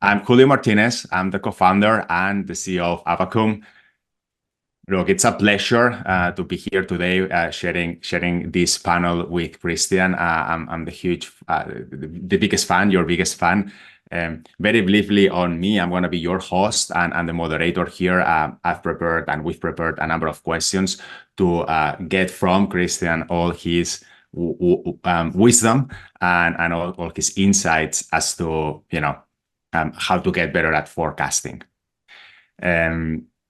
I'm Julio Martinez. I'm the co-founder and the CEO of Abacum. Look, it's a pleasure to be here today, sharing this panel with Christian. I'm the biggest fan, your biggest fan. Very briefly on me, I'm going to be your host and the moderator here. We've prepared a number of questions to get from Christian all his wisdom and all his insights as to how to get better at forecasting.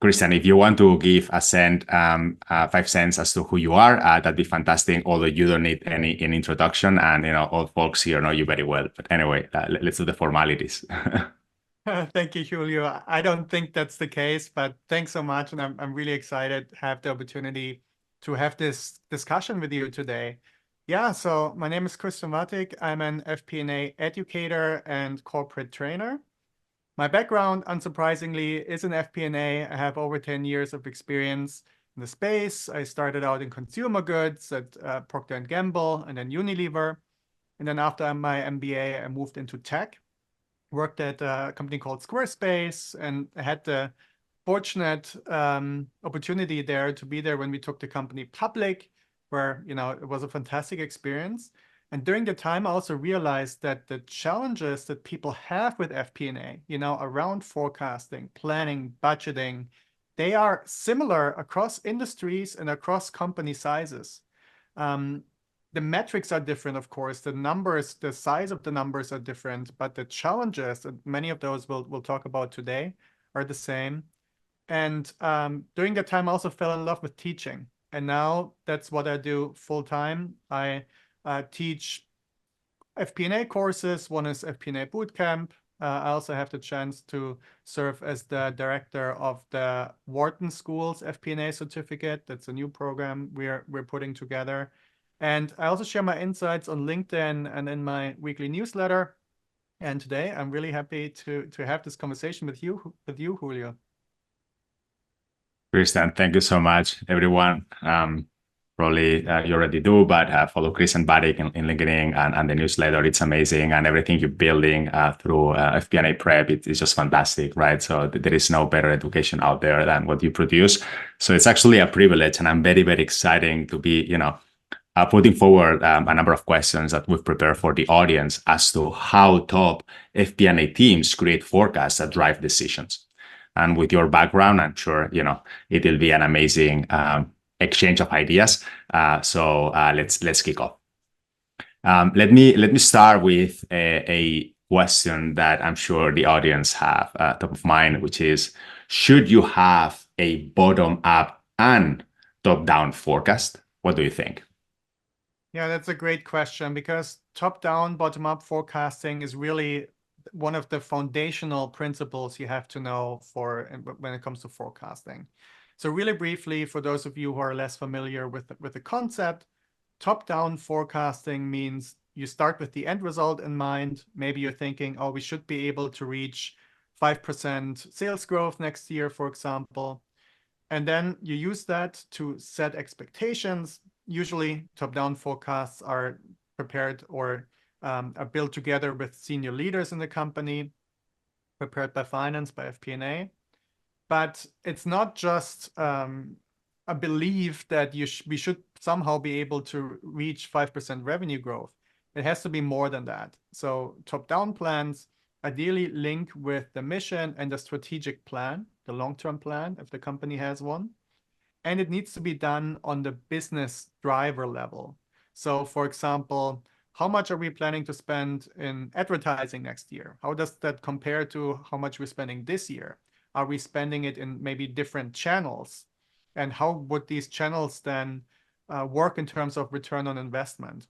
Christian, if you want to give a cent, 5 cents as to who you are, that'd be fantastic. Although you don't need any introduction, and all folks here know you very well. But anyway, let's do the formalities. Thank you, Julio. I don't think that's the case, but thanks so much, and I'm really excited to have the opportunity to have this discussion with you today. Yeah, so my name is Christian Wattig. I'm an FP&A educator and corporate trainer. My background, unsurprisingly, is in FP&A. I have over 10 years of experience in the space. I started out in consumer goods at Procter & Gamble and then Unilever. And then after my MBA, I moved into tech, worked at a company called Squarespace, and I had the fortunate opportunity there to be there when we took the company public, where it was a fantastic experience. And during the time, I also realized that the challenges that people have with FP&A, around forecasting, planning, budgeting, they are similar across industries and across company sizes. The metrics are different, of course. The numbers, the size of the numbers are different, but the challenges, and many of those we'll talk about today, are the same. And during that time, I also fell in love with teaching. And now that's what I do full time. I teach FP&A courses. One is FP&A Bootcamp. I also have the chance to serve as the director of the Wharton School's FP&A certificate. That's a new program we're putting together. And I also share my insights on LinkedIn and in my weekly newsletter. And today I'm really happy to have this conversation with you, Julio. Christian, thank you so much, everyone. Probably you already do, but follow Christian Wattig in LinkedIn and the newsletter. It's amazing, and everything you're building through FP&A prep, it's just fantastic, right? So there is no better education out there than what you produce. So it's actually a privilege, and I'm very, very excited to be, putting forward a number of questions that we've prepared for the audience as to how top FP&A teams create forecasts that drive decisions. And with your background, I'm sure it will be an amazing exchange of ideas. So let's kick off. Let me start with a question that I'm sure the audience have top of mind, which is: should you have a bottom-up and top-down forecast? What do you think? Yeah, that's a great question, because top-down, bottom-up forecasting is really one of the foundational principles you have to know when it comes to forecasting. So really briefly, for those of you who are less familiar with the concept, top-down forecasting means you start with the end result in mind. Maybe you're thinking, oh, we should be able to reach 5% sales growth next year, for example. And then you use that to set expectations. Usually top-down forecasts are prepared or are built together with senior leaders in the company, prepared by finance, by FP&A. But it's not just a belief that we should somehow be able to reach 5% revenue growth. It has to be more than that. So top-down plans ideally link with the mission and the strategic plan, the long-term plan, if the company has one. And it needs to be done on the business driver level. So for example, how much are we planning to spend in advertising next year? How does that compare to how much we're spending this year? Are we spending it in maybe different channels? And how would these channels then work in terms of return on investment?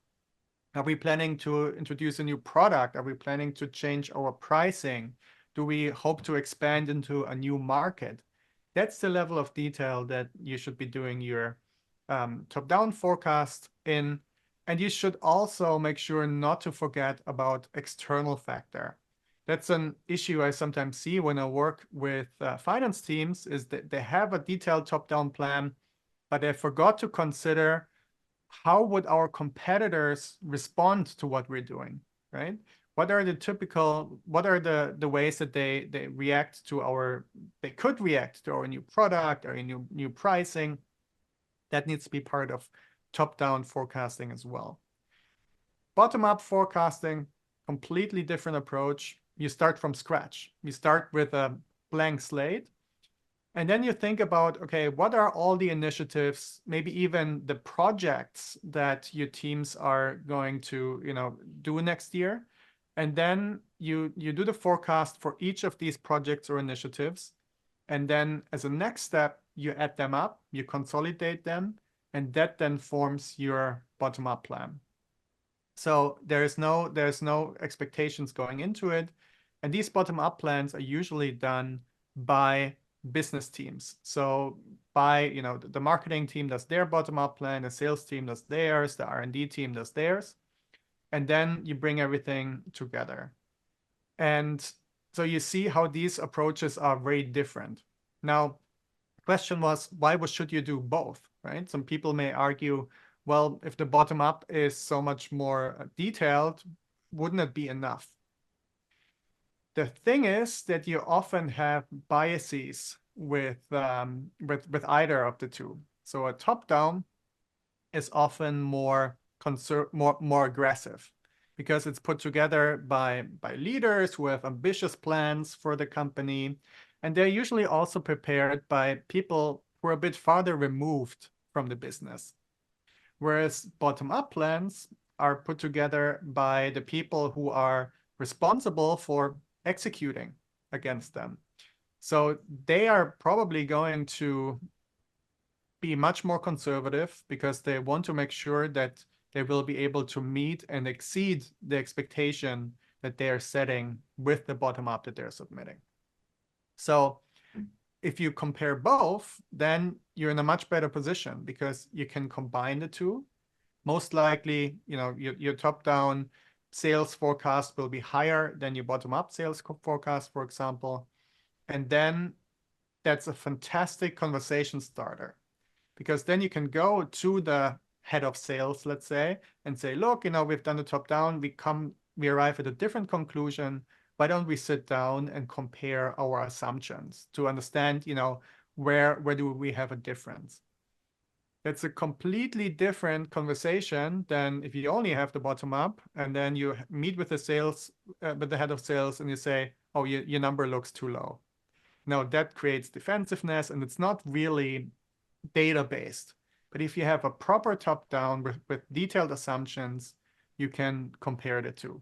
Are we planning to introduce a new product? Are we planning to change our pricing? Do we hope to expand into a new market? That's the level of detail that you should be doing your top-down forecast in. And you should also make sure not to forget about external factor. That's an issue I sometimes see when I work with finance teams, is that they have a detailed top-down plan, but they forgot to consider how would our competitors respond to what we're doing, right? what are the ways that they could react to our new product or new pricing. That needs to be part of top-down forecasting as well. Bottom-up forecasting, completely different approach. You start from scratch. You start with a blank slate, and then you think about, okay, what are all the initiatives, maybe even the projects that your teams are going to, do next year. And then you do the forecast for each of these projects or initiatives. And then as a next step, you add them up, you consolidate them, and that then forms your bottom-up plan. So there's no expectations going into it. And these bottom-up plans are usually done by business teams. So by, the marketing team does their bottom-up plan, the sales team does theirs, the R&D team does theirs. And then you bring everything together. And so you see how these approaches are very different. Now, the question was, why should you do both, right? Some people may argue, well, if the bottom up is so much more detailed, wouldn't it be enough? The thing is that you often have biases with either of the two. So a top-down is often more aggressive because it's put together by leaders who have ambitious plans for the company, and they're usually also prepared by people who are a bit farther removed from the business. Whereas bottom-up plans are put together by the people who are responsible for executing against them. So they are probably going to be much more conservative because they want to make sure that they will be able to meet and exceed the expectation that they are setting with the bottom-up that they're submitting. So if you compare both, then you're in a much better position because you can combine the two. Most likely, your top-down sales forecast will be higher than your bottom-up sales forecast, for example. And then that's a fantastic conversation starter because then you can go to the head of sales, let's say, and say, look, we've done the top-down, we arrive at a different conclusion. Why don't we sit down and compare our assumptions to understand, where do we have a difference? It's a completely different conversation than if you only have the bottom up and then you meet with the head of sales and you say, oh, your number looks too low. Now that creates defensiveness and it's not really data-based. But if you have a proper top-down with detailed assumptions, you can compare the two.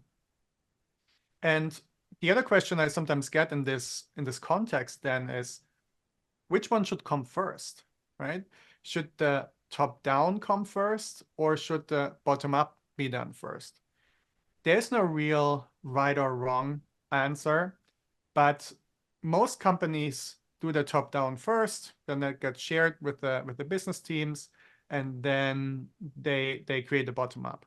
And the other question I sometimes get in this context then is, which one should come first, right? Should the top-down come first or should the bottom-up be done first? There's no real right or wrong answer, but most companies do the top-down first, then that gets shared with the business teams, and then they create the bottom-up.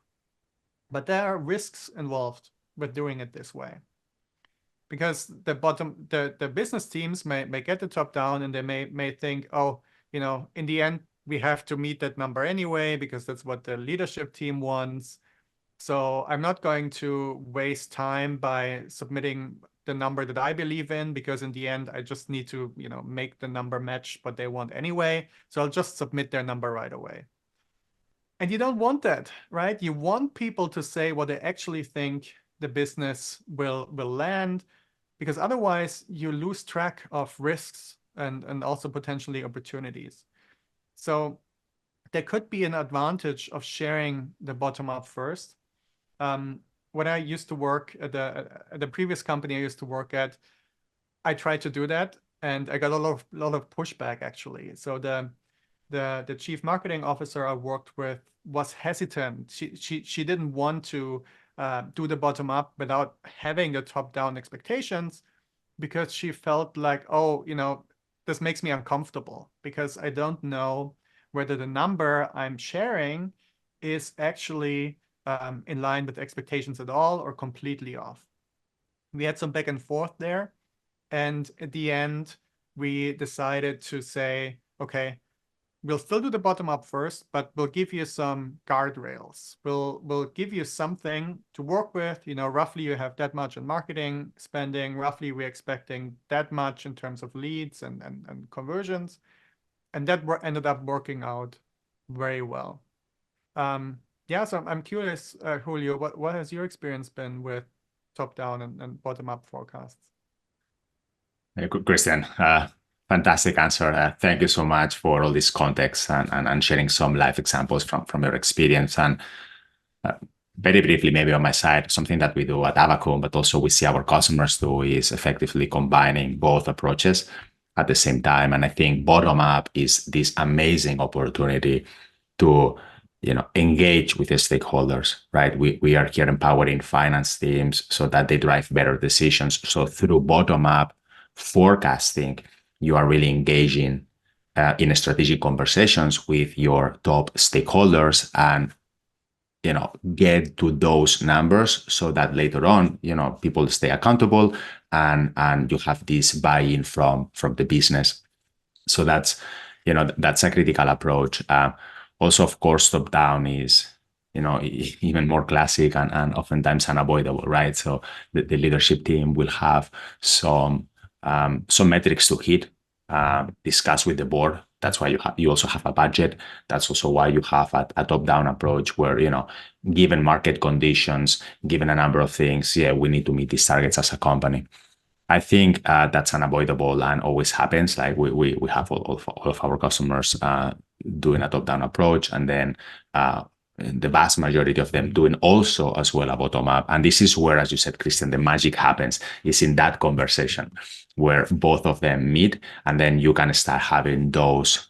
But there are risks involved with doing it this way. Because the business teams may get the top-down and they may think, oh, in the end, we have to meet that number anyway, because that's what the leadership team wants. So I'm not going to waste time by submitting the number that I believe in, because in the end, I just need to, make the number match what they want anyway. So I'll just submit their number right away. And you don't want that, right? You want people to say what they actually think the business will land, because otherwise you lose track of risks and also potentially opportunities. So there could be an advantage of sharing the bottom up first. When I used to work at the previous company I used to work at, I tried to do that and I got a lot of pushback actually. So the chief marketing officer I worked with was hesitant. She didn't want to do the bottom up without having the top down expectations, because she felt like, oh, this makes me uncomfortable because I don't know whether the number I'm sharing is actually in line with expectations at all or completely off. We had some back and forth there. And at the end, we decided to say, okay, we'll still do the bottom up first, but we'll give you some guardrails. We'll give you something to work with. Roughly you have that much in marketing spending. Roughly we're expecting that much in terms of leads and conversions. And that ended up working out very well. Yeah, so I'm curious, Julio, what has your experience been with top-down and bottom-up forecasts? Christian, fantastic answer. Thank you so much for all this context and sharing some live examples from your experience. And very briefly, maybe on my side, something that we do at Avacom, but also we see our customers do, is effectively combining both approaches at the same time. And I think bottom up is this amazing opportunity to engage with the stakeholders, right? We are here empowering finance teams so that they drive better decisions. So through bottom up forecasting, you are really engaging in strategic conversations with your top stakeholders and get to those numbers so that later on people stay accountable and you have this buy-in from the business. So that's a critical approach. Also, of course, top down is even more classic and oftentimes unavoidable, right? So the leadership team will have some metrics to hit, discuss with the board. That's why you also have a budget. That's also why you have a top-down approach where, given market conditions, given a number of things, we need to meet these targets as a company. I think that's unavoidable and always happens. Like we have all of our customers doing a top-down approach, and then the vast majority of them doing also as well a bottom-up. And this is where, as you said, Christian, the magic happens, is in that conversation where both of them meet, and then you can start having those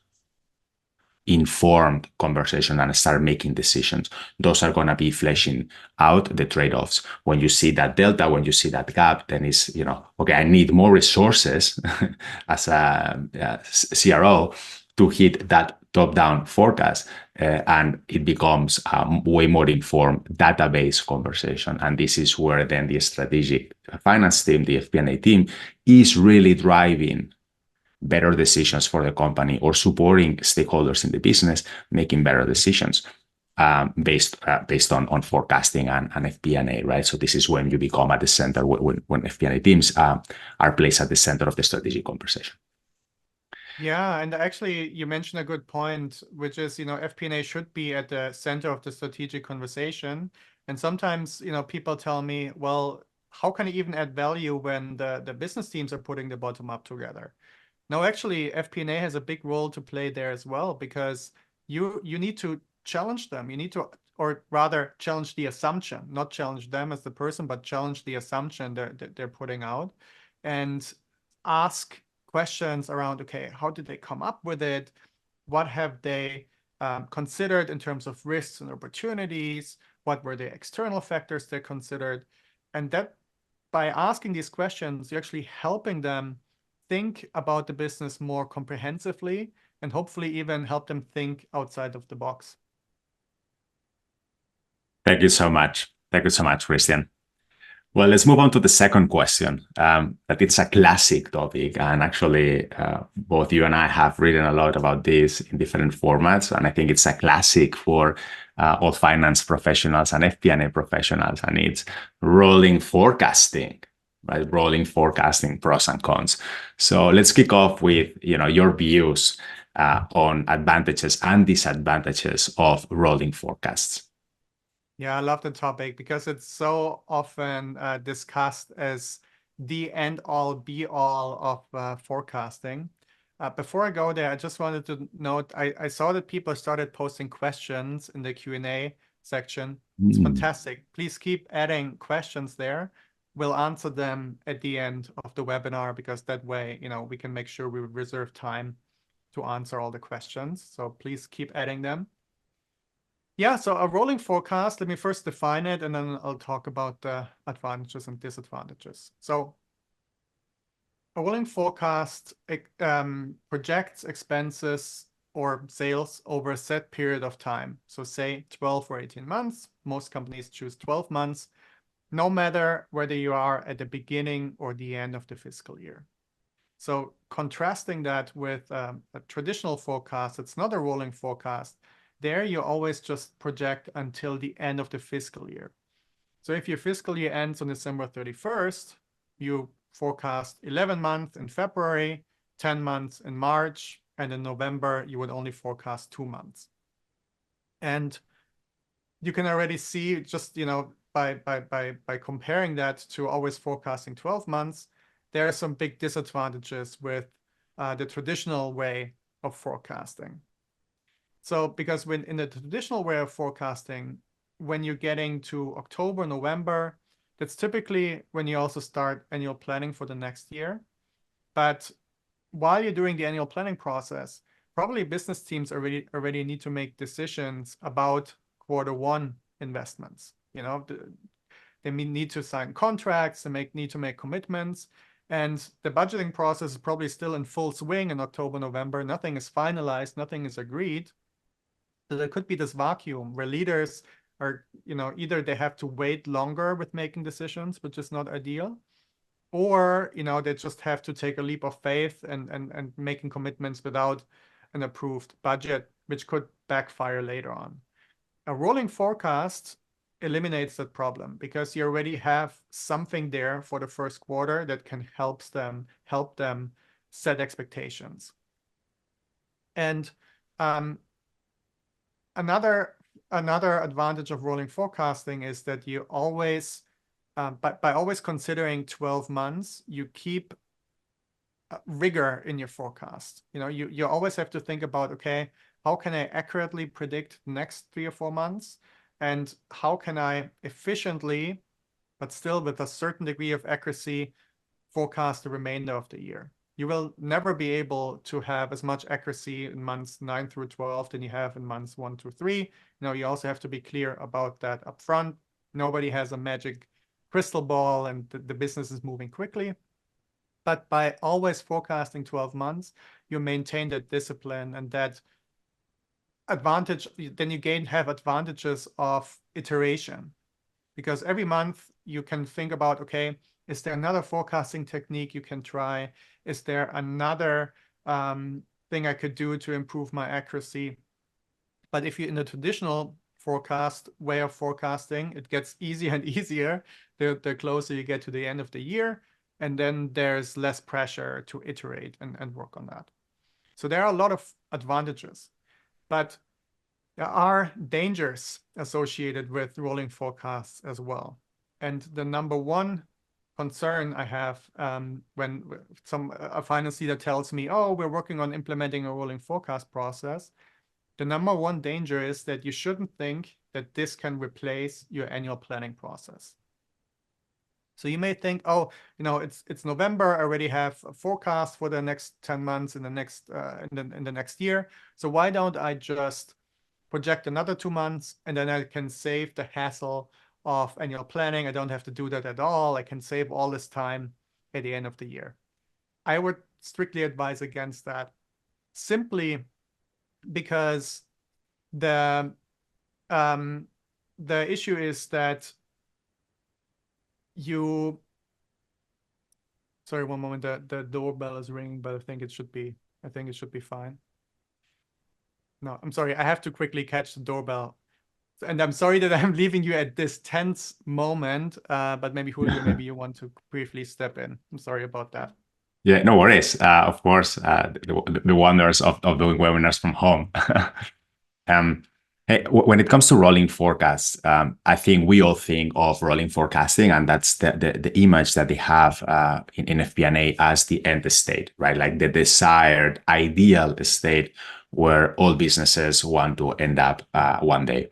informed conversation and start making decisions. Those are going to be fleshing out the trade-offs. When you see that delta, when you see that gap, then it's, okay, I need more resources as a CRO to hit that top-down forecast. And it becomes a way more informed database conversation. And this is where then the strategic finance team, the FP&A team, is really driving better decisions for the company or supporting stakeholders in the business, making better decisions based on forecasting and FP&A, right? So this is when you become at the center, when FP&A teams are placed at the center of the strategic conversation. Yeah, and actually you mentioned a good point, which is, FP&A should be at the center of the strategic conversation. And sometimes, people tell me, well, how can I even add value when the business teams are putting the bottom up together? No, actually, FP&A has a big role to play there as well, because you need to challenge them. You need to, or rather challenge the assumption, not challenge them as the person, but challenge the assumption they're putting out, and ask questions around, okay, how did they come up with it? What have they considered in terms of risks and opportunities? What were the external factors they considered? And that by asking these questions, you're actually helping them think about the business more comprehensively and hopefully even help them think outside of the box. Thank you so much. Thank you so much, Christian. Well, let's move on to the second question. That it's a classic topic, and actually, both you and I have written a lot about this in different formats, and I think it's a classic for all finance professionals and FP&A professionals, and it's rolling forecasting, right? Rolling forecasting, pros and cons. So let's kick off with your views on advantages and disadvantages of rolling forecasts. Yeah, I love the topic because it's so often discussed as the end-all, be-all of forecasting. Before I go there, I just wanted to note, I saw that people started posting questions in the Q&A section. It's fantastic. Please keep adding questions there. We'll answer them at the end of the webinar, because that way, we can make sure we reserve time to answer all the questions. So please keep adding them. Yeah, so a rolling forecast, let me first define it, and then I'll talk about the advantages and disadvantages. So a rolling forecast projects expenses or sales over a set period of time. So say 12 or 18 months. Most companies choose 12 months, no matter whether you are at the beginning or the end of the fiscal year. So contrasting that with a traditional forecast, it's not a rolling forecast. There you always just project until the end of the fiscal year. So if your fiscal year ends on December 31st, you forecast 11 months in February, 10 months in March, and in November, you would only forecast 2 months. And you can already see just, by comparing that to always forecasting 12 months, there are some big disadvantages with the traditional way of forecasting. So because when in the traditional way of forecasting, when you're getting to October, November, that's typically when you also start annual planning for the next year. But while you're doing the annual planning process, probably business teams already need to make decisions about Q1 investments. They need to sign contracts and need to make commitments. And the budgeting process is probably still in full swing in October, November. Nothing is finalized, nothing is agreed. So there could be this vacuum where leaders are, either they have to wait longer with making decisions, which is not ideal, or, they just have to take a leap of faith and making commitments without an approved budget, which could backfire later on. A rolling forecast eliminates that problem because you already have something there for the first quarter that can help them set expectations. And another advantage of rolling forecasting is that you always, by always considering 12 months, you keep rigor in your forecast. You always have to think about, okay, how can I accurately predict the next 3 or 4 months? And how can I efficiently, but still with a certain degree of accuracy, forecast the remainder of the year? You will never be able to have as much accuracy in months 9 through 12 than you have in months 1 through 3. You also have to be clear about that upfront. Nobody has a magic crystal ball and the business is moving quickly. But by always forecasting 12 months, you maintain that discipline and that advantage. Then you have advantages of iteration, because every month you can think about, okay, is there another forecasting technique you can try? Is there another thing I could do to improve my accuracy? But if you're in the traditional way of forecasting, it gets easier and easier the closer you get to the end of the year. And then there's less pressure to iterate and work on that. So there are a lot of advantages, but there are dangers associated with rolling forecasts as well. And the number one concern I have when a finance leader tells me, oh, we're working on implementing a rolling forecast process, the number one danger is that you shouldn't think that this can replace your annual planning process. So you may think, oh, it's November. I already have a forecast for the next 10 months in the next year. So why don't I just project another 2 months, and then I can save the hassle of annual planning. I don't have to do that at all. I can save all this time at the end of the year. I would strictly advise against that, simply because the issue is that sorry, one moment, the doorbell is ringing, but I think it should be fine. No, I'm sorry, I have to quickly catch the doorbell. And I'm sorry that I'm leaving you at this tense moment, but maybe Julio, maybe you want to briefly step in. I'm sorry about that. Yeah, no worries. Of course, the wonders of doing webinars from home. Hey, when it comes to rolling forecasts, I think we all think of rolling forecasting, and that's the image that they have in FP&A as the end state, right? Like the desired ideal state where all businesses want to end up one day.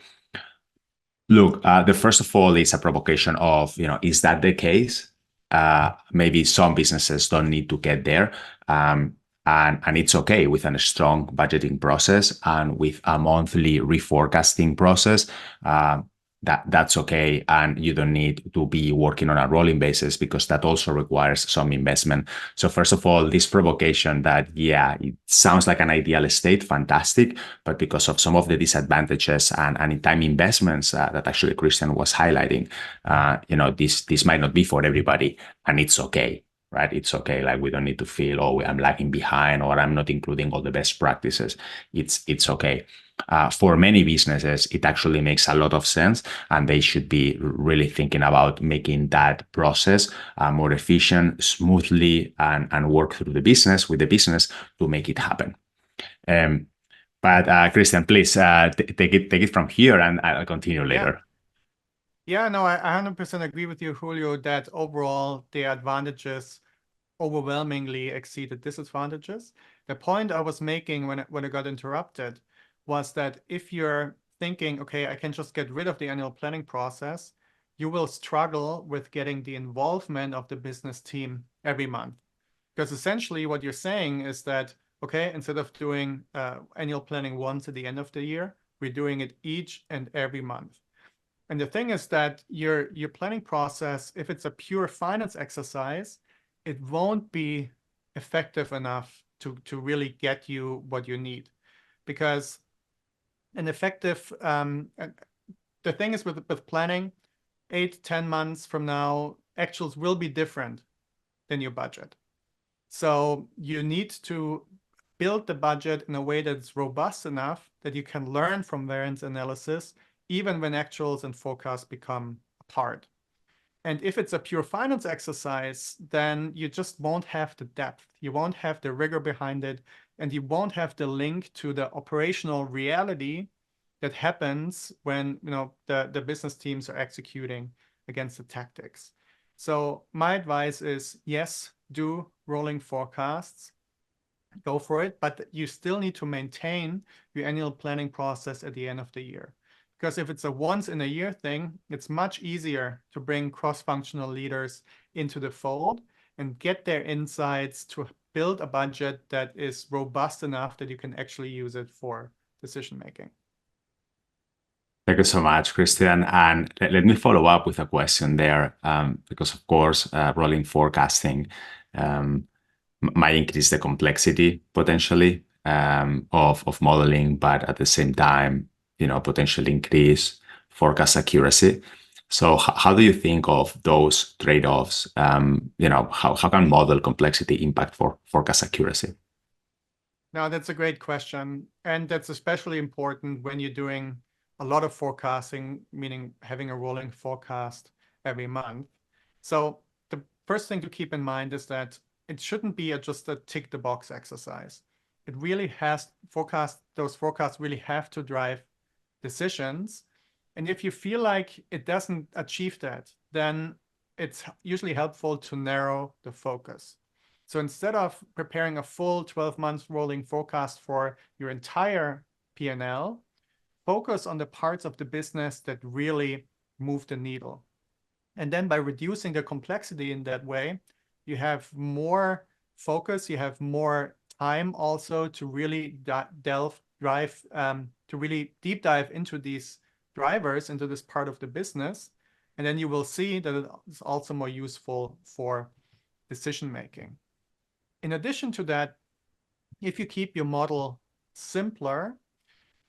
Look, the first of all is a provocation of, is that the case? Maybe some businesses don't need to get there. And it's okay with a strong budgeting process and with a monthly reforecasting process. That's okay, and you don't need to be working on a rolling basis because that also requires some investment. So first of all, this provocation that, yeah, it sounds like an ideal state, fantastic, but because of some of the disadvantages and in time investments that actually Christian was highlighting, this might not be for everybody, and it's okay. right? It's okay. Like we don't need to feel, oh, I'm lagging behind or I'm not including all the best practices. It's okay. For many businesses, it actually makes a lot of sense, and they should be really thinking about making that process more efficient, smoothly, and work through the business with the business to make it happen. Um, but Christian, please take it from here, and I'll continue Yeah. later. Yeah, no, I 100% agree with you, Julio, that overall the advantages overwhelmingly exceed the disadvantages. The point I was making when I got interrupted was that if you're thinking, okay, I can just get rid of the annual planning process, you will struggle with getting the involvement of the business team every month. Because essentially what you're saying is that, okay, instead of doing annual planning once at the end of the year, we're doing it each and every month. And the thing is that your planning process, if it's a pure finance exercise, it won't be effective enough to really get you what you need. Because an effective, the thing is with planning, 8-10 months from now, actuals will be different than your budget. So you need to build the budget in a way that's robust enough that you can learn from variance analysis, even when actuals and forecasts become apart. And if it's a pure finance exercise, then you just won't have the depth. You won't have the rigor behind it, and you won't have the link to the operational reality that happens when the business teams are executing against the tactics. So my advice is, yes, do rolling forecasts, go for it, but you still need to maintain your annual planning process at the end of the year. Because if it's a once in a year thing, it's much easier to bring cross-functional leaders into the fold and get their insights to build a budget that is robust enough that you can actually use it for decision making. Thank you so much, Christian. And let me follow up with a question there, because of course, rolling forecasting might increase the complexity potentially of modeling, but at the same time, potentially increase forecast accuracy. So how do you think of those trade-offs? How can model complexity impact for forecast accuracy? Now, that's a great question. And that's especially important when you're doing a lot of forecasting, meaning having a rolling forecast every month. So the first thing to keep in mind is that it shouldn't be just a tick the box exercise. It really has those forecasts really have to drive decisions. And if you feel like it doesn't achieve that, then it's usually helpful to narrow the focus. So instead of preparing a full 12 months rolling forecast for your entire P&L, focus on the parts of the business that really move the needle. And then by reducing the complexity in that way, you have more focus, you have more time also to really to really deep dive into these drivers, into this part of the business. And then you will see that it is also more useful for decision making. In addition to that, if you keep your model simpler,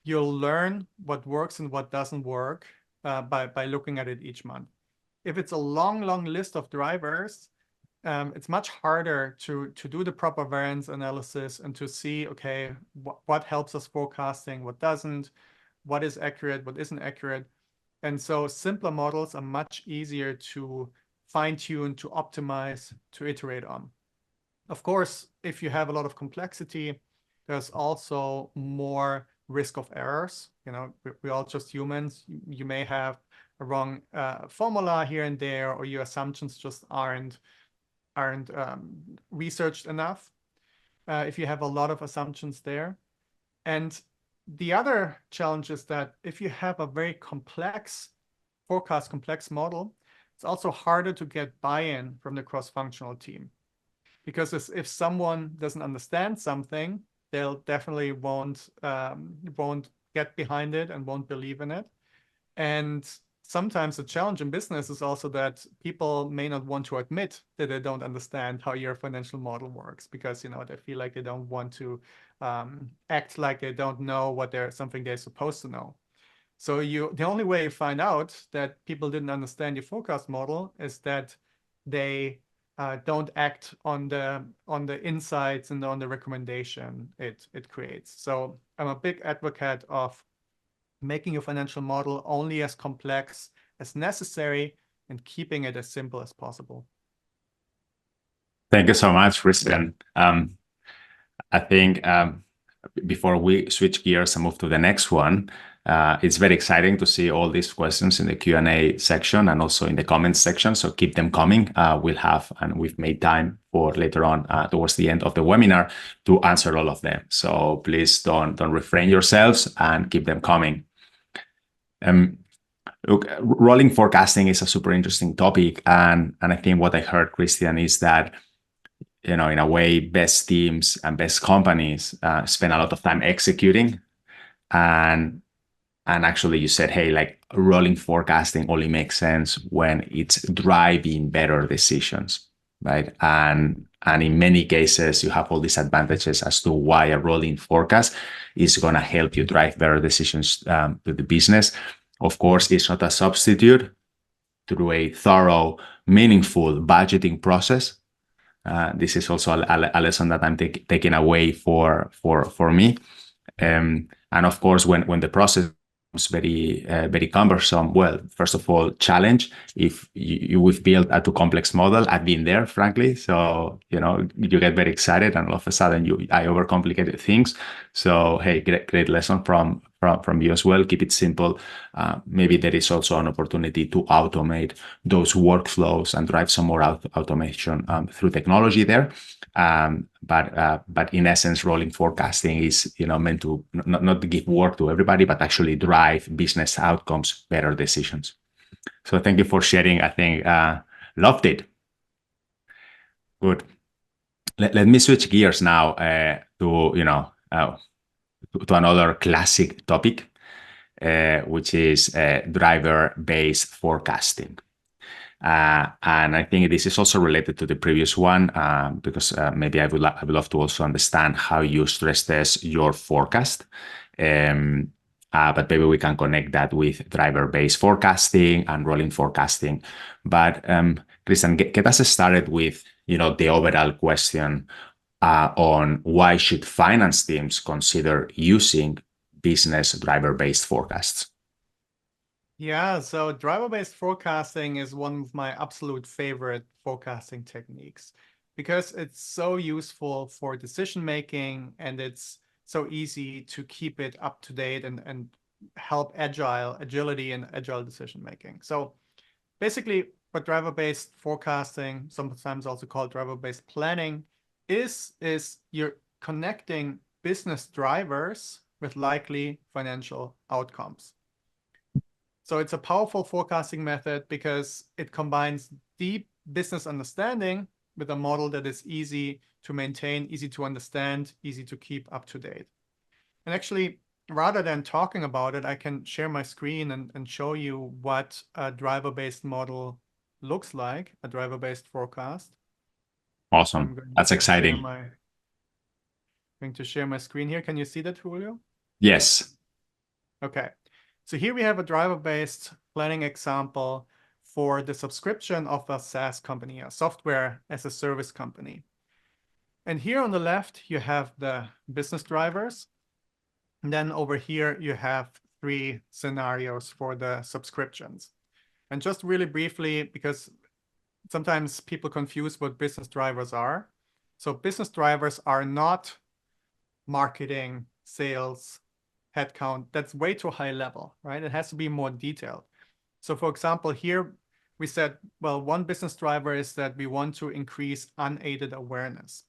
you'll learn what works and what doesn't work by looking at it each month. If it's a long list of drivers, it's much harder to do the proper variance analysis and to see, okay, what helps us forecasting, what doesn't, what is accurate, what isn't accurate. And so simpler models are much easier to fine tune, to optimize, to iterate on. Of course, if you have a lot of complexity, there's also more risk of errors. We're all just humans. You may have a wrong formula here and there, or your assumptions just aren't researched enough. If you have a lot of assumptions there. And the other challenge is that if you have a very complex complex model, it's also harder to get buy-in from the cross-functional team. Because if someone doesn't understand something, they'll definitely won't get behind it and won't believe in it. And sometimes the challenge in business is also that people may not want to admit that they don't understand how your financial model works because they feel like they don't want to act like they don't know something they're supposed to know. So the only way you find out that people didn't understand your forecast model is that they don't act on the insights and on the recommendation it creates. So I'm a big advocate of making your financial model only as complex as necessary and keeping it as simple as possible. Thank you so much, Christian. I think before we switch gears and move to the next one, it's very exciting to see all these questions in the Q&A section and also in the comments section. So keep them coming. We've made time for later on towards the end of the webinar to answer all of them. So please don't refrain yourselves and keep them coming. Look, rolling forecasting is a super interesting topic, and I think what I heard, Christian, is that in a way, best teams and best companies spend a lot of time executing, and actually you said, hey, like rolling forecasting only makes sense when it's driving better decisions, right? And in many cases, you have all these advantages as to why a rolling forecast is going to help you drive better decisions to the business. Of course, it's not a substitute through a thorough, meaningful budgeting process. This is also a lesson that I'm taking away for me. And of course, when the process is very cumbersome, well, first of all, challenge. If we've built a too complex model, I've been there, frankly. So you get very excited, and all of a sudden I overcomplicated things. So hey, great lesson from you as well. Keep it simple. Maybe there is also an opportunity to automate those workflows and drive some more automation through technology there. But in essence, rolling forecasting is meant to not to give work to everybody, but actually drive business outcomes, better decisions. So thank you for sharing. I think loved it. Good. Let me switch gears now to another classic topic, which is driver-based forecasting. And I think this is also related to the previous one, because maybe I would love to also understand how you stress test your forecast. But maybe we can connect that with driver-based forecasting and rolling forecasting. But Christian, get us started with the overall question on why should finance teams consider using business driver-based forecasts? Yeah, so driver-based forecasting is one of my absolute favorite forecasting techniques because it's so useful for decision making, and it's so easy to keep it up to date and help agility and agile decision making. So basically, what driver-based forecasting, sometimes also called driver-based planning, is you're connecting business drivers with likely financial outcomes. So it's a powerful forecasting method because it combines deep business understanding with a model that is easy to maintain, easy to understand, easy to keep up to date. And actually, rather than talking about it, I can share my screen and show you what a driver-based model looks like, a driver-based forecast. Awesome. That's exciting. I'm going to share my screen here. Can you see that, Julio? Yes. Okay. So here we have a driver-based planning example for the subscription of a SaaS company, a software as a service company. And here on the left, you have the business drivers. And then over here, you have 3 scenarios for the subscriptions. And just really briefly, because sometimes people confuse what business drivers are. So business drivers are not marketing, sales, headcount. That's way too high level, right? It has to be more detailed. So for example, here we said, well, one business driver is that we want to increase unaided awareness.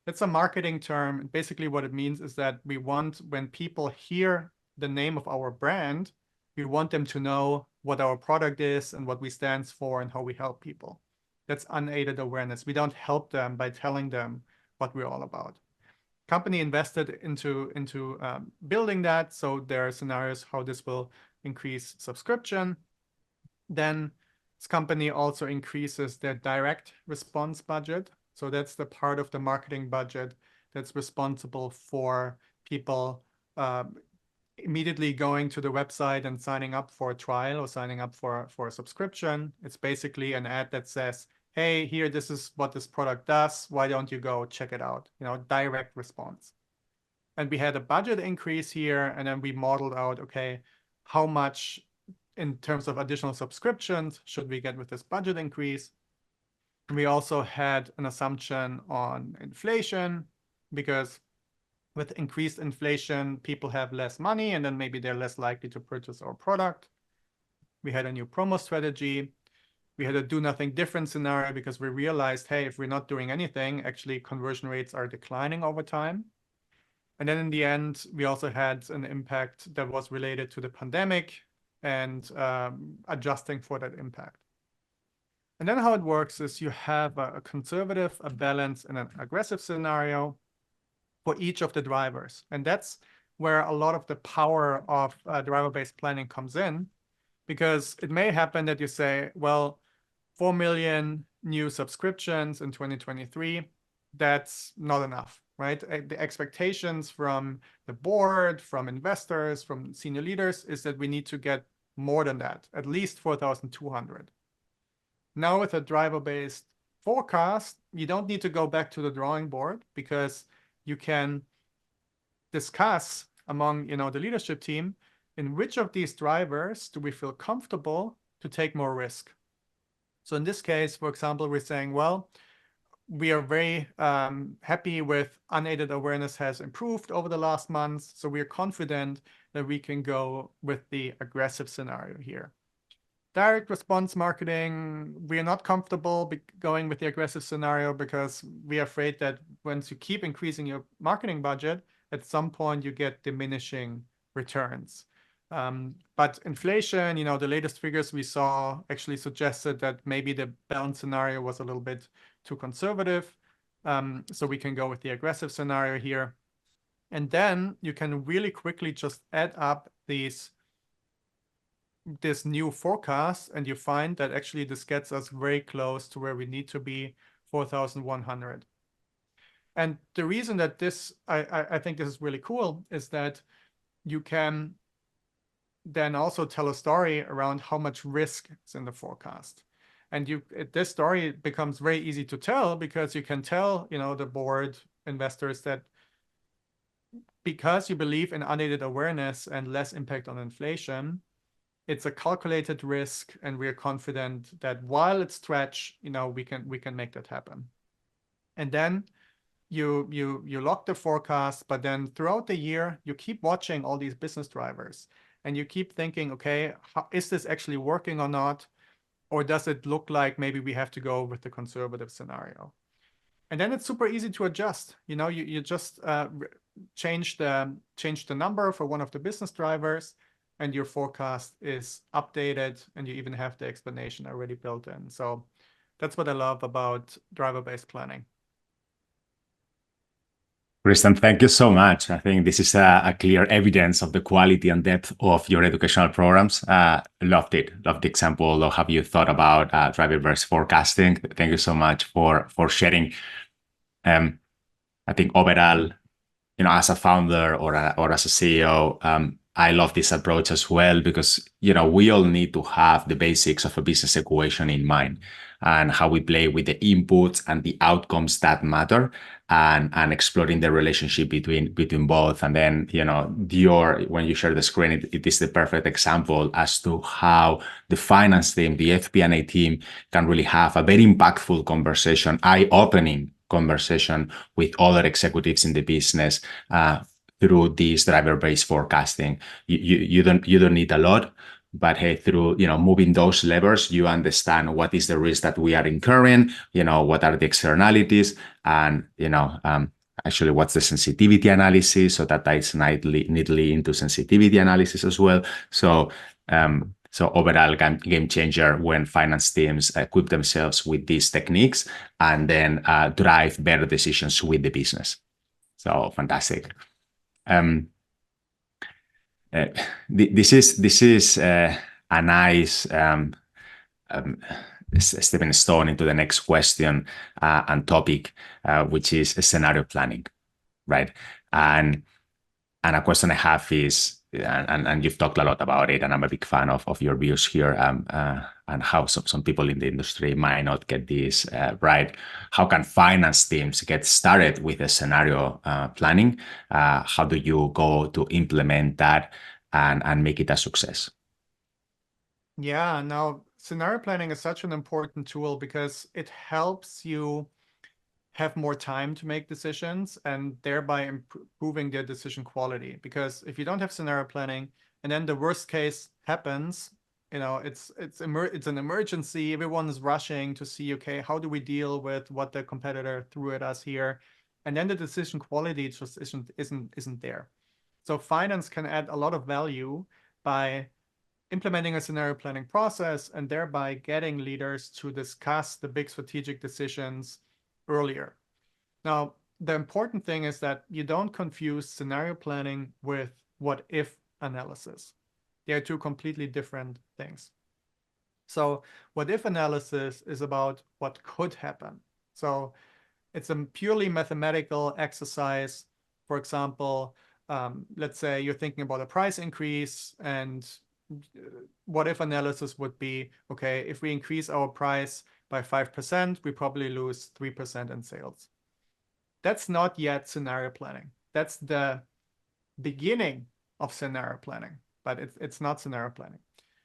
It's a marketing term. Basically what it means is that we want, when people hear the name of our brand, we want them to know what our product is and what we stand for and how we help people. That's unaided awareness. We don't help them by telling them what we're all about. Company invested into building that. So there are scenarios how this will increase subscription. Then this company also increases their direct response budget. So that's the part of the marketing budget that's responsible for people immediately going to the website and signing up for a trial or signing up for a subscription. It's basically an ad that says, hey, here, this is what this product does. Why don't you go check it out? Direct response. And we had a budget increase here, and then we modeled out, okay, how much in terms of additional subscriptions should we get with this budget increase? And we also had an assumption on inflation, because with increased inflation, people have less money, and then maybe they're less likely to purchase our product. We had a new promo strategy. We had a do nothing different scenario because we realized, hey, if we're not doing anything, actually conversion rates are declining over time. And then in the end, we also had an impact that was related to the pandemic and adjusting for that impact. And then how it works is you have a conservative, a balanced, and an aggressive scenario for each of the drivers. And that's where a lot of the power of driver-based planning comes in, because it may happen that you say, well, 4 million new subscriptions in 2023, that's not enough, right? The expectations from the board, from investors, from senior leaders is that we need to get more than that, at least 4,200. Now with a driver-based forecast, you don't need to go back to the drawing board, because you can discuss among the leadership team, in which of these drivers do we feel comfortable to take more risk. So in this case, for example, we're saying, well, we are very happy with unaided awareness has improved over the last months. So we're confident that we can go with the aggressive scenario here. Direct response marketing, we are not comfortable going with the aggressive scenario, because we are afraid that once you keep increasing your marketing budget, at some point you get diminishing returns. But inflation, the latest figures we saw actually suggested that maybe the balance scenario was a little bit too conservative. So we can go with the aggressive scenario here. And then you can really quickly just add up this new forecast, and you find that actually this gets us very close to where we need to be, 4,100. And the reason that I think this is really cool is that you can then also tell a story around how much risk is in the forecast. And this story becomes very easy to tell, because you can tell, the board, investors, that because you believe in unaided awareness and less impact on inflation, it's a calculated risk, and we're confident that while it's stretched, we can make that happen. And then you lock the forecast, but then throughout the year, you keep watching all these business drivers, and you keep thinking, okay, is this actually working or not? Or does it look like maybe we have to go with the conservative scenario? And then it's super easy to adjust. You just change the number for one of the business drivers, and your forecast is updated, and you even have the explanation already built in. So that's what I love about driver-based planning. Christian, thank you so much. I think this is a clear evidence of the quality and depth of your educational programs. Loved it. Loved the example of how you thought about driver-based forecasting. Thank you so much for sharing. I think overall, as a founder or as a CEO, I love this approach as well, because, we all need to have the basics of a business equation in mind, and how we play with the inputs and the outcomes that matter, and exploring the relationship between both. And then, when you share the screen, it is the perfect example as to how the finance team, the FP&A team, can really have a very impactful conversation, eye-opening conversation with other executives in the business through this driver-based forecasting. You don't need a lot, but hey, through moving those levers, you understand what is the risk that we are incurring, what are the externalities, and actually what's the sensitivity analysis, so that ties neatly into sensitivity analysis as well. So overall, game changer when finance teams equip themselves with these techniques, and then drive better decisions with the business. So fantastic. This is a nice stepping stone into the next question and topic, which is scenario planning, right? And a question I have is, and you've talked a lot about it, and I'm a big fan of your views here, and how some people in the industry might not get this right. How can finance teams get started with a scenario planning? How do you go to implement that and make it a success? Yeah, now scenario planning is such an important tool because it helps you have more time to make decisions and thereby improving their decision quality. Because if you don't have scenario planning and then the worst case happens, it's an emergency. Everyone is rushing to see, okay, how do we deal with what the competitor threw at us here? And then the decision quality just isn't there. So finance can add a lot of value by implementing a scenario planning process and thereby getting leaders to discuss the big strategic decisions earlier. Now, the important thing is that you don't confuse scenario planning with what if analysis. They are two completely different things. So what if analysis is about what could happen. So it's a purely mathematical exercise. For example, let's say you're thinking about a price increase, and what if analysis would be, okay, if we increase our price by 5%, we probably lose 3% in sales. That's not yet scenario planning. That's the beginning of scenario planning, but it's not scenario planning.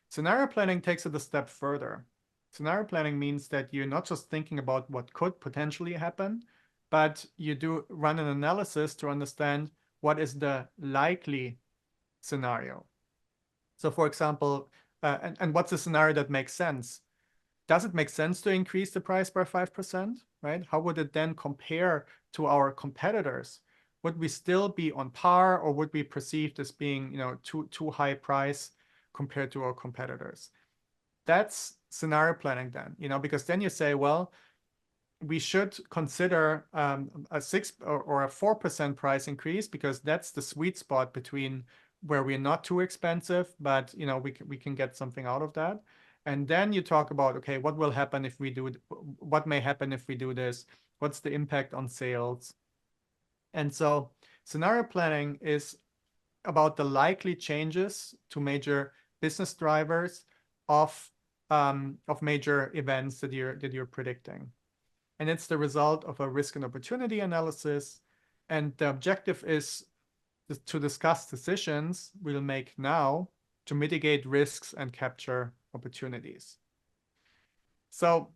Scenario planning takes it a step further. Scenario planning means that you're not just thinking about what could potentially happen, but you do run an analysis to understand what is the likely scenario. So for example, and what's a scenario that makes sense? Does it make sense to increase the price by 5%, right? How would it then compare to our competitors? Would we still be on par, or would we perceived as being, too high price compared to our competitors? That's scenario planning then, because then you say, well, we should consider a 6 or a 4% price increase, because that's the sweet spot between where we're not too expensive, but we can get something out of that. And then you talk about, okay, what will happen if we do, what may happen if we do this? What's the impact on sales? And so scenario planning is about the likely changes to major business drivers of major events that you're predicting. And it's the result of a risk and opportunity analysis. And the objective is to discuss decisions we'll make now to mitigate risks and capture opportunities. So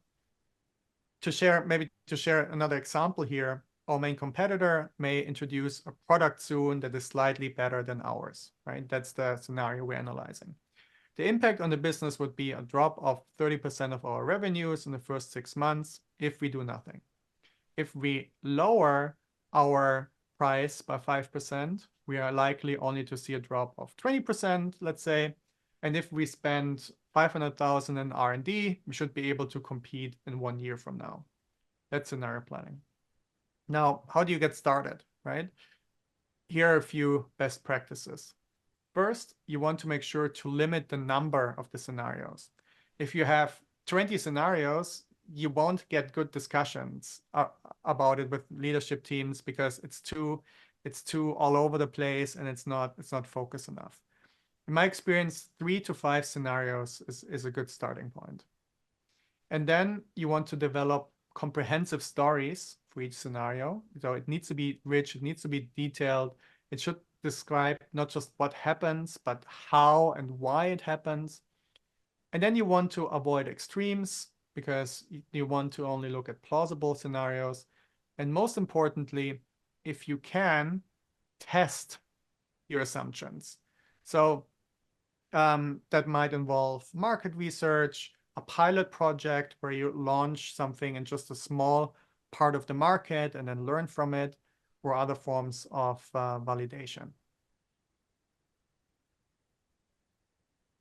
to share another example here, our main competitor may introduce a product soon that is slightly better than ours, right? That's the scenario we're analyzing. The impact on the business would be a drop of 30% of our revenues in the first 6 months if we do nothing. If we lower our price by 5%, we are likely only to see a drop of 20%, let's say. And if we spend 500,000 in R&D, we should be able to compete in 1 year from now. That's scenario planning. Now, how do you get started, right? Here are a few best practices. First, you want to make sure to limit the number of the scenarios. If you have 20 scenarios, you won't get good discussions about it with leadership teams, because it's too all over the place and it's not focused enough. In my experience, 3 to 5 scenarios is a good starting point. And then you want to develop comprehensive stories for each scenario. So it needs to be rich, it needs to be detailed. It should describe not just what happens, but how and why it happens. And then you want to avoid extremes, because you want to only look at plausible scenarios. And most importantly, if you can, test your assumptions. So that might involve market research, a pilot project where you launch something in just a small part of the market and then learn from it, or other forms of validation.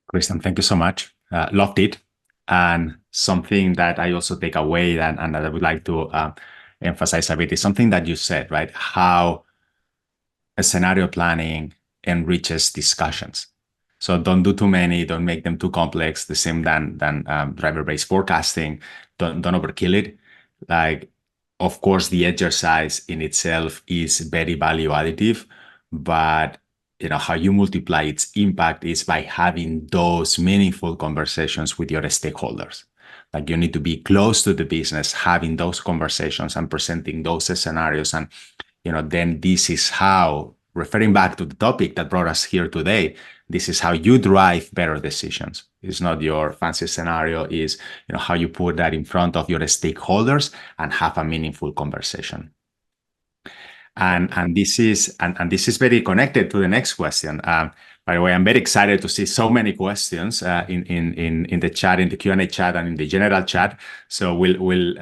Christian, thank you so much. Loved it. And something that I also take away and that I would like to emphasize a bit is something that you said, right? How a scenario planning enriches discussions. So don't do too many, don't make them too complex, the same than driver-based forecasting. Don't overkill it. Like, of course, the exercise in itself is very value additive, but how you multiply its impact is by having those meaningful conversations with your stakeholders. Like you need to be close to the business, having those conversations and presenting those scenarios. And, then this is how, referring back to the topic that brought us here today, this is how you drive better decisions. It's not your fancy scenario, is, how you put that in front of your stakeholders and have a meaningful conversation. And this is very connected to the next question. By the way, I'm very excited to see so many questions in the chat, in the Q&A chat, and in the general chat. So we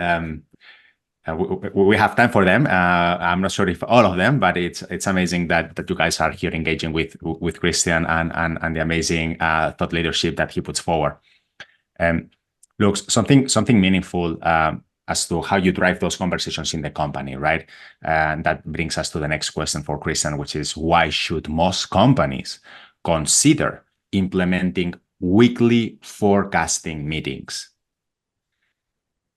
have time for them. I'm not sure if all of them, but it's amazing that you guys are here engaging with Christian and the amazing thought leadership that he puts forward. Look, something meaningful as to how you drive those conversations in the company, right? And that brings us to the next question for Christian, which is, why should most companies consider implementing weekly forecasting meetings?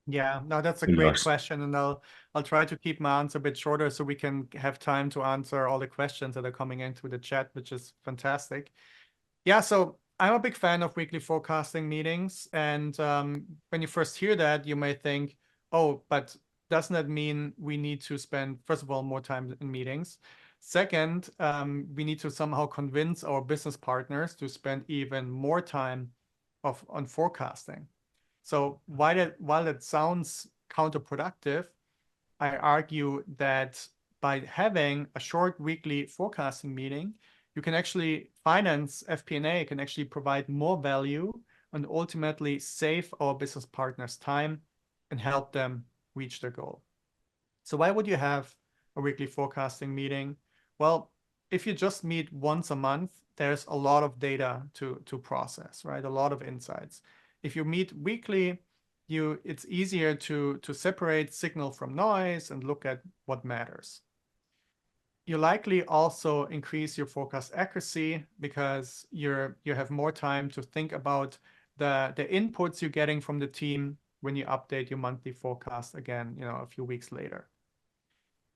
Yeah, no, that's a great question, and I'll try to keep my answer a bit shorter so we can have time to answer all the questions that are coming into the chat, which is fantastic. Yeah, so I'm a big fan of weekly forecasting meetings, and when you first hear that, you may think, oh, but doesn't that mean we need to spend, first of all, more time in meetings? Second, we need to somehow convince our business partners to spend even more time on forecasting. So while it sounds counterproductive, I argue that by having a short weekly forecasting meeting, you can actually finance FP&A, can actually provide more value and ultimately save our business partners time and help them reach their goal. So why would you have a weekly forecasting meeting? Well, if you just meet once a month, there's a lot of data to process, right? A lot of insights. If you meet weekly, it's easier to separate signal from noise and look at what matters. You likely also increase your forecast accuracy because you have more time to think about the inputs you're getting from the team when you update your monthly forecast again, a few weeks later.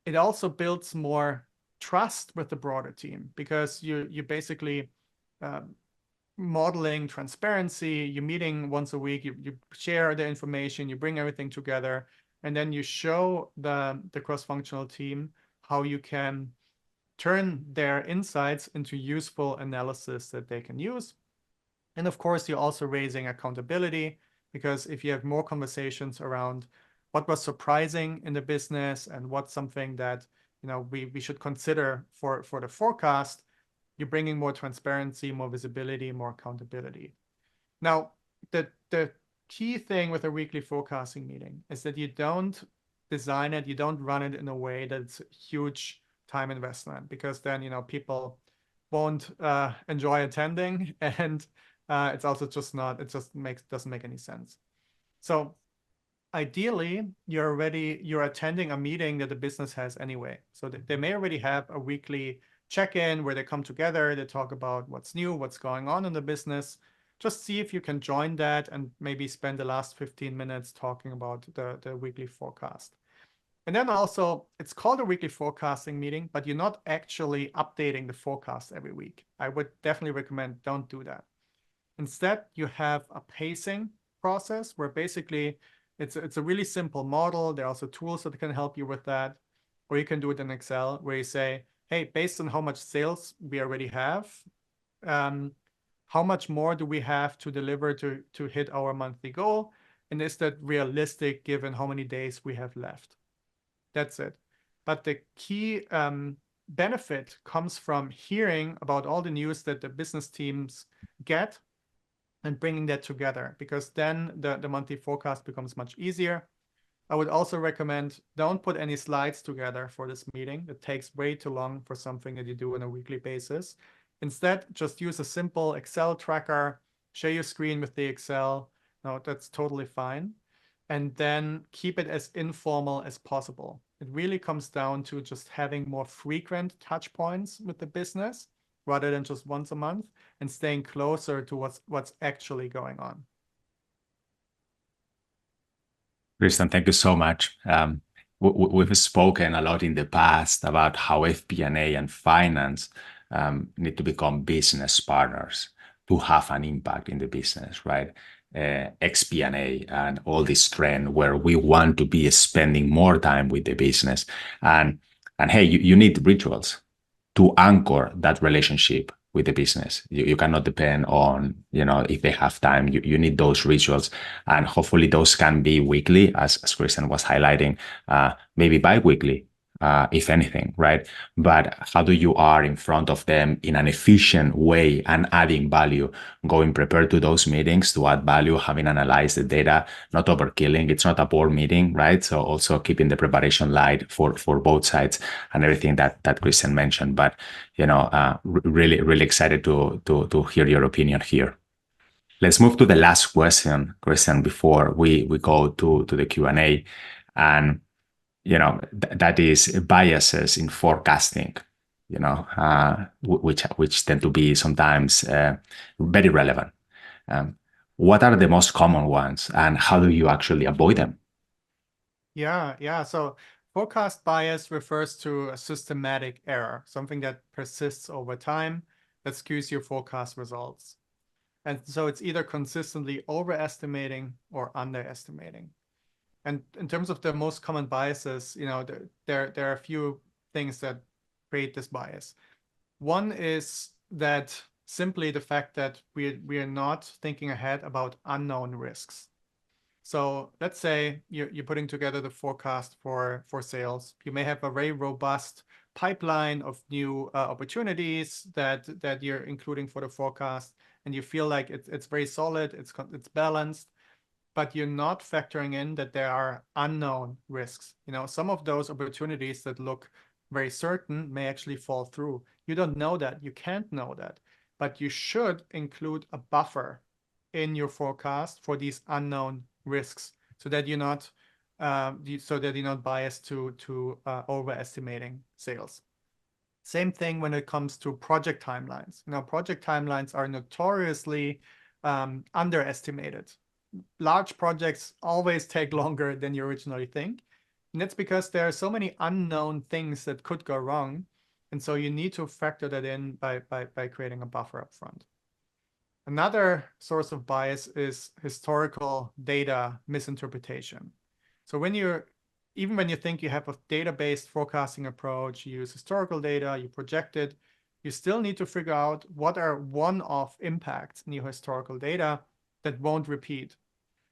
It also builds more trust with the broader team because you basically modeling transparency. You're meeting once a week, you share the information, you bring everything together, and then you show the cross-functional team how you can turn their insights into useful analysis that they can use. And of course, you're also raising accountability, because if you have more conversations around what was surprising in the business and what's something that we should consider for the forecast, you're bringing more transparency, more visibility, more accountability. Now, the key thing with a weekly forecasting meeting is that you don't design it, you don't run it in a way that's a huge time investment, because then people won't enjoy attending, and it's also just not, it just doesn't make any sense. So ideally, you're attending a meeting that the business has anyway. So they may already have a weekly check-in where they come together, they talk about what's new, what's going on in the business. Just see if you can join that and maybe spend the last 15 minutes talking about the weekly forecast. And then also, it's called a weekly forecasting meeting, but you're not actually updating the forecast every week. I would definitely recommend don't do that. Instead, you have a pacing process where basically it's a really simple model. There are also tools that can help you with that. Or you can do it in Excel where you say, hey, based on how much sales we already have, how much more do we have to deliver to hit our monthly goal? And is that realistic given how many days we have left? That's it. But the key benefit comes from hearing about all the news that the business teams get and bringing that together, because then the monthly forecast becomes much easier. I would also recommend don't put any slides together for this meeting. It takes way too long for something that you do on a weekly basis. Instead, just use a simple Excel tracker, share your screen with the Excel. No, that's totally fine. And then keep it as informal as possible. It really comes down to just having more frequent touch points with the business rather than just once a month, and staying closer to what's actually going on. Christian, thank you so much. We've spoken a lot in the past about how FP&A and finance need to become business partners to have an impact in the business, right? XP&A and all this trend where we want to be spending more time with the business. And hey, you need rituals to anchor that relationship with the business. You cannot depend on, if they have time. You need those rituals. And hopefully those can be weekly, as Christian was highlighting, maybe bi-weekly, if anything, right? But how do you are in front of them in an efficient way and adding value, going prepared to those meetings to add value, having analyzed the data, not overkilling. It's not a board meeting, right? So also keeping the preparation light for both sides and everything that Christian mentioned. But, really, really excited to hear your opinion here. Let's move to the last question, Christian, before we go to the Q&A. And that is biases in forecasting, which tend to be sometimes very relevant. What are the most common ones, and how do you actually avoid them? Yeah. So forecast bias refers to a systematic error, something that persists over time that skews your forecast results. And so it's either consistently overestimating or underestimating. And in terms of the most common biases, there are a few things that create this bias. One is that simply the fact that we are not thinking ahead about unknown risks. So let's say you're putting together the forecast for sales. You may have a very robust pipeline of new opportunities that you're including for the forecast, and you feel like it's very solid, it's balanced, but you're not factoring in that there are unknown risks. Some of those opportunities that look very certain may actually fall through. You don't know that. You can't know that. But you should include a buffer in your forecast for these unknown risks so that you're not biased to overestimating sales. Same thing when it comes to project timelines. Project timelines are notoriously underestimated. Large projects always take longer than you originally think. And that's because there are so many unknown things that could go wrong. And so you need to factor that in by creating a buffer up front. Another source of bias is historical data misinterpretation. So even when you think you have a data-based forecasting approach, you use historical data, you project it, you still need to figure out what are one-off impacts in your historical data that won't repeat.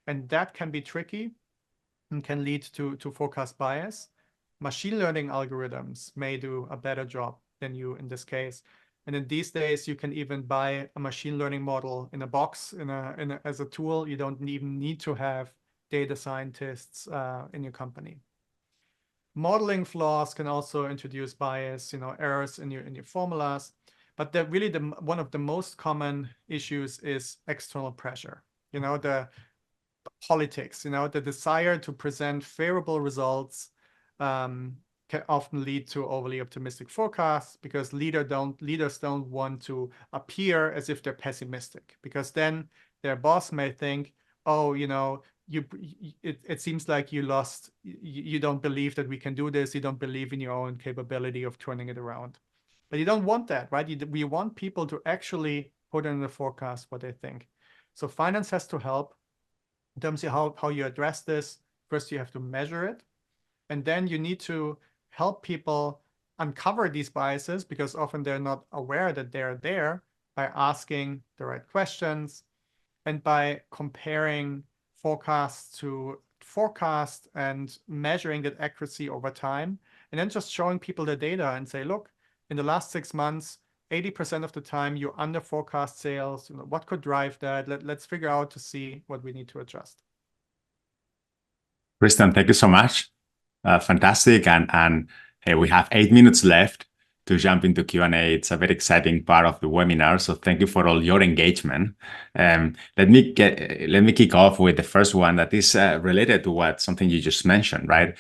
And that can be tricky and can lead to forecast bias. Machine learning algorithms may do a better job than you in this case. And in these days, you can even buy a machine learning model in a box as a tool. You don't even need to have data scientists in your company. Modeling flaws can also introduce bias, errors in your formulas. But one of the most common issues is external pressure. The politics, the desire to present favorable results can often lead to overly optimistic forecasts because leaders don't want to appear as if they're pessimistic, because then their boss may think, oh, it seems like you don't believe that we can do this. You don't believe in your own capability of turning it around. But you don't want that, right? We want people to actually put in the forecast what they think. So finance has to help in terms of how you address this. First, you have to measure it. And then you need to help people uncover these biases, because often they're not aware that they're there, by asking the right questions and by comparing forecasts to forecast and measuring that accuracy over time. And then just showing people the data and say, look, in the last 6 months, 80% of the time you under forecast sales. What could drive that? Let's figure out to see what we need to adjust. Christian, thank you so much. Fantastic. And hey, we have 8 minutes left to jump into Q&A. It's a very exciting part of the webinar. So thank you for all your engagement. Let me kick off with the first one that is related to something you just mentioned, right?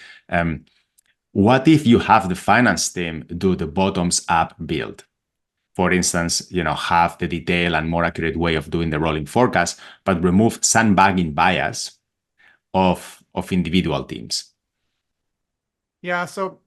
What if you have the finance team do the bottoms up build? For instance, have the detailed and more accurate way of doing the rolling forecast, but remove sandbagging bias of individual teams. Yeah, so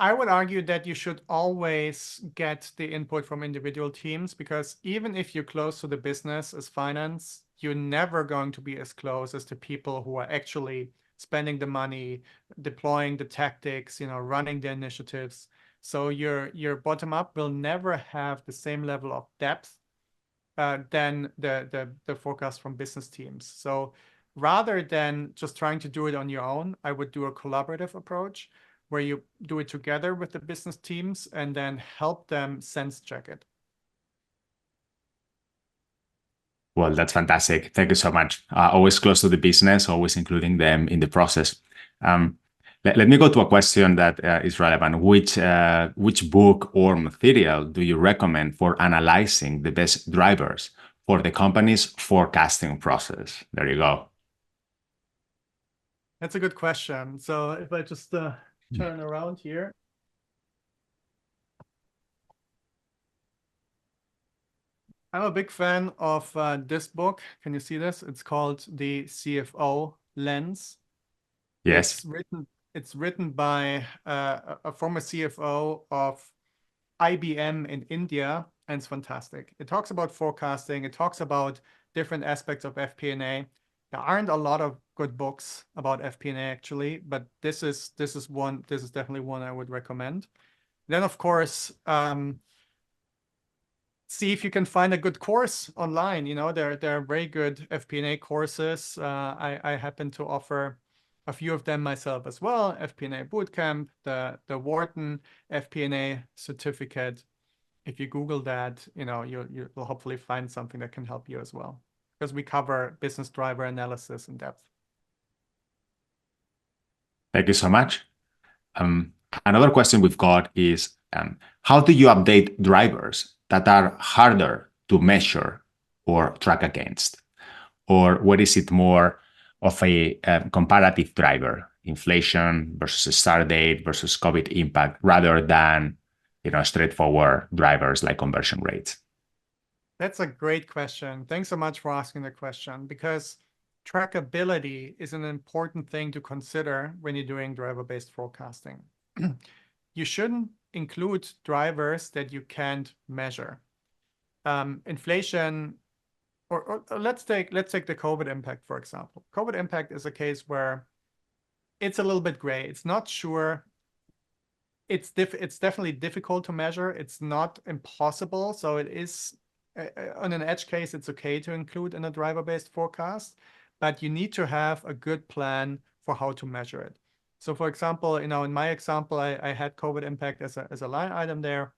I would argue that you should always get the input from individual teams, because even if you're close to the business as finance, you're never going to be as close as the people who are actually spending the money, deploying the tactics, running the initiatives. So your bottom up will never have the same level of depth than the forecast from business teams. So rather than just trying to do it on your own, I would do a collaborative approach where you do it together with the business teams and then help them sense check it. Well, that's fantastic. Thank you so much. Always close to the business, always including them in the process. Let me go to a question that is relevant. Which book or material do you recommend for analyzing the best drivers for the company's forecasting process? There you go. That's a good question. So if I just turn around here. I'm a big fan of this book. Can you see this? It's called The CFO Lens. Yes. It's written by a former CFO of IBM in India, and it's fantastic. It talks about forecasting. It talks about different aspects of FP&A. There aren't a lot of good books about FP&A actually, but this is definitely one I would recommend. Then of course, see if you can find a good course online. There are very good FP&A courses. I happen to offer a few of them myself as well. FP&A Bootcamp, the Wharton FP&A certificate. If you Google that, you'll hopefully find something that can help you as well, because we cover business driver analysis in depth. Thank you so much. Another question we've got is, how do you update drivers that are harder to measure or track against? Or what is it more of a comparative driver, inflation versus start date versus COVID impact, rather than straightforward drivers like conversion rates? That's a great question. Thanks so much for asking the question, because trackability is an important thing to consider when you're doing driver-based forecasting. You shouldn't include drivers that you can't measure. Inflation, or let's take the COVID impact, for example. COVID impact is a case where it's a little bit gray. It's not sure. It's definitely difficult to measure. It's not impossible. So it is on an edge case, it's okay to include in a driver-based forecast, but you need to have a good plan for how to measure it. So for example, in my example, I had COVID impact as a line item there,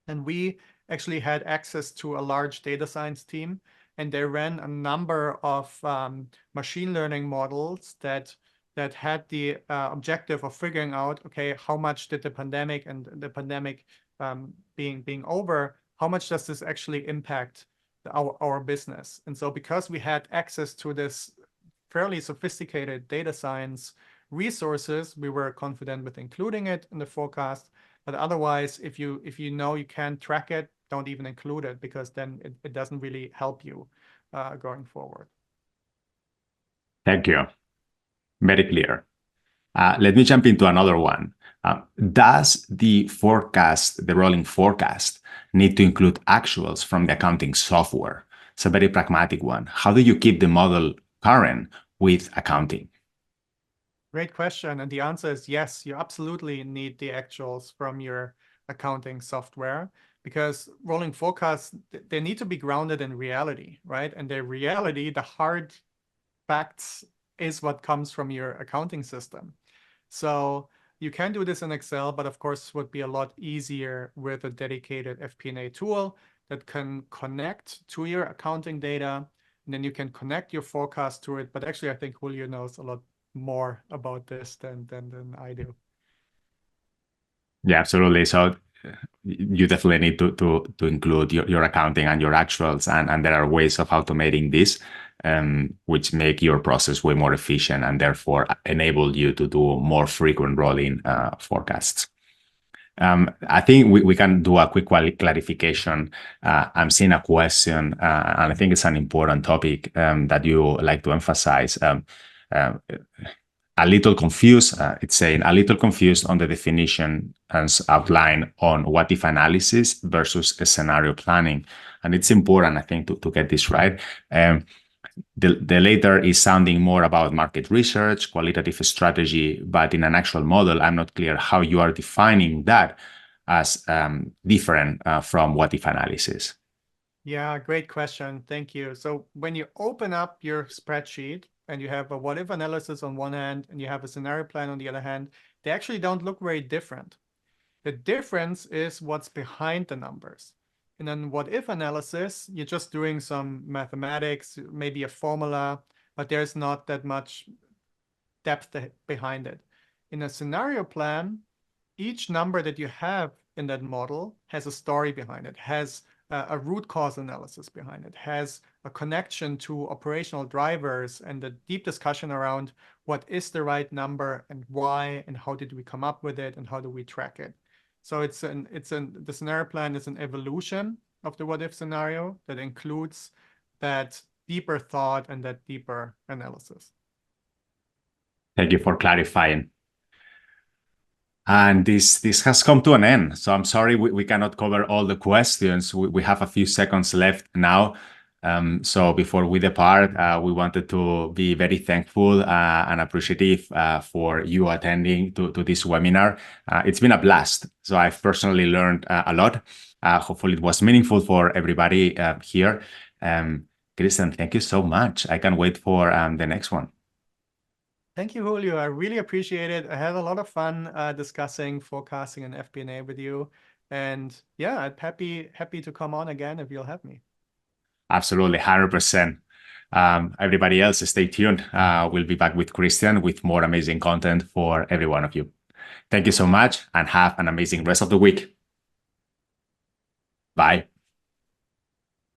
and we actually had access to a large data science team, and they ran a number of machine learning models that had the objective of figuring out, okay, how much did the pandemic and the pandemic being over, how much does this actually impact our business? And so because we had access to this fairly sophisticated data science resources, we were confident with including it in the forecast. But otherwise, if you know you can't track it, don't even include it, because then it doesn't really help you going forward. Thank you. Very clear. Let me jump into another one. Does the rolling forecast, need to include actuals from the accounting software? It's a very pragmatic one. How do you keep the model current with accounting? Great question. And the answer is yes, you absolutely need the actuals from your accounting software, because rolling forecasts, they need to be grounded in reality, right? And the reality, the hard facts, is what comes from your accounting system. So you can do this in Excel, but of course, it would be a lot easier with a dedicated FP&A tool that can connect to your accounting data, and then you can connect your forecast to it. But actually, I think Julio knows a lot more about this than I do. Yeah, absolutely. So you definitely need to include your accounting and your actuals, and there are ways of automating this, which make your process way more efficient and therefore enable you to do more frequent rolling forecasts. I think we can do a quick clarification. I'm seeing a question, and I think it's an important topic that you like to emphasize. a little confused. It's saying a little confused on the definition and outline on what if analysis versus scenario planning. And it's important, I think, to get this right. The later is sounding more about market research, qualitative strategy, but in an actual model, I'm not clear how you are defining that as different from what if analysis. Yeah, great question. Thank you. So when you open up your spreadsheet and you have a what if analysis on one hand and you have a scenario plan on the other hand, they actually don't look very different. The difference is what's behind the numbers. In a what if analysis, you're just doing some mathematics, maybe a formula, but there's not that much depth behind it. In a scenario plan, each number that you have in that model has a story behind it, has a root cause analysis behind it, has a connection to operational drivers and a deep discussion around what is the right number and why and how did we come up with it and how do we track it. So the scenario plan is an evolution of the what if scenario that includes that deeper thought and that deeper analysis. Thank you for clarifying. And this has come to an end. So I'm sorry we cannot cover all the questions. We have a few seconds left now. So before we depart, we wanted to be very thankful and appreciative for you attending to this webinar. It's been a blast. So I've personally learned a lot. Hopefully it was meaningful for everybody here. Christian, thank you so much. I can't wait for the next one. Thank you, Julio. I really appreciate it. I had a lot of fun discussing forecasting and FP&A with you. And yeah, I'd happy to come on again if you'll have me. Absolutely, 100%. Everybody else, stay tuned. We'll be back with Christian with more amazing content for every one of you. Thank you so much and have an amazing rest of the week. Bye.